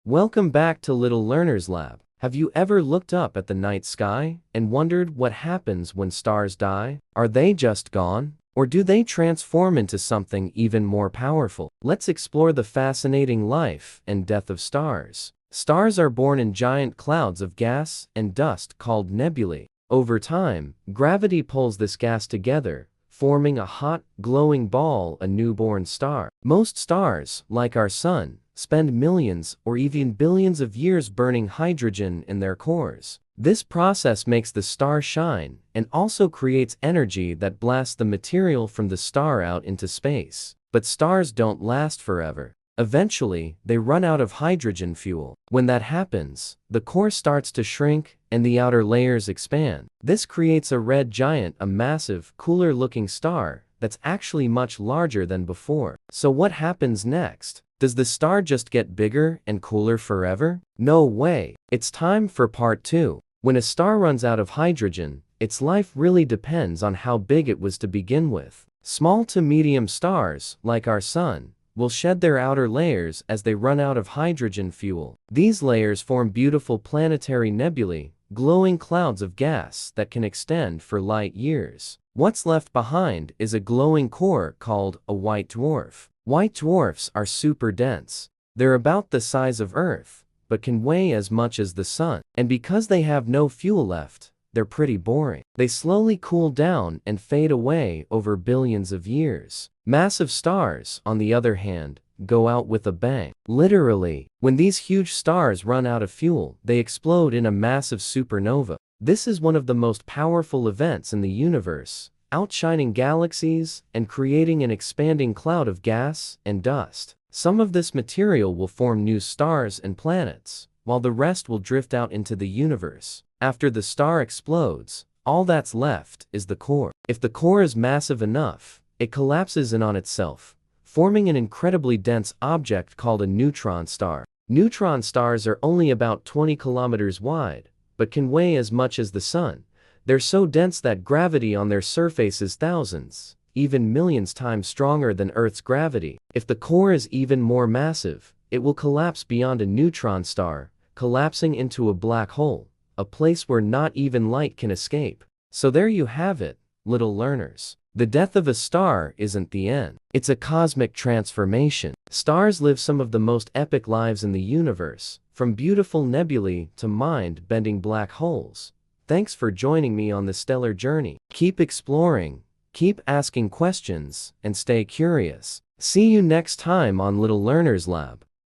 Welcome back to Little Learner's Lab. Have you ever looked up at the night sky and wondered what happens when stars die? Are they just gone? Or do they transform into something even more powerful? Let's explore the fascinating life and death of stars. Stars are born in giant clouds of gas and dust called nebulae. Over time, gravity pulls this gas together, forming a hot, glowing ball, a newborn star. Most stars, like our sun, spend millions or even billions of years burning hydrogen in their cores. This process makes the star shine and also creates energy that blasts the material from the star out into space. But stars don't last forever. Eventually, they run out of hydrogen fuel. When that happens, the core starts to shrink and the outer layers expand. This creates a red giant, a massive, cooler-looking star that's actually much larger than before. So what happens next? Does the star just get bigger and cooler forever? No way. It's time for part 2. When a star runs out of hydrogen, its life really depends on how big it was to begin with. Small to medium stars, like our sun, will shed their outer layers as they run out of hydrogen fuel. These layers form beautiful planetary nebulae, glowing clouds of gas that can extend for light years. What's left behind is a glowing core called a white dwarf. White dwarfs are super dense. They're about the size of Earth, but can weigh as much as the sun. And because they have no fuel left, they're pretty boring. They slowly cool down and fade away over billions of years. Massive stars, on the other hand, go out with a bang. Literally, when these huge stars run out of fuel, they explode in a massive supernova. This is one of the most powerful events in the universe, outshining galaxies and creating an expanding cloud of gas and dust. Some of this material will form new stars and planets, while the rest will drift out into the universe. After the star explodes, all that's left is the core. If the core is massive enough, it collapses in on itself, forming an incredibly dense object called a neutron star. Neutron stars are only about 20 kilometers wide, but can weigh as much as the sun. They're so dense that gravity on their surface is thousands, even millions times stronger than Earth's gravity. If the core is even more massive, it will collapse beyond a neutron star, collapsing into a black hole, a place where not even light can escape. So there you have it, little learners. The death of a star isn't the end. It's a cosmic transformation. Stars live some of the most epic lives in the universe, from beautiful nebulae to mind-bending black holes. Thanks for joining me on the stellar journey. Keep exploring, keep asking questions, and stay curious. See you next time on Little Learner's Lab.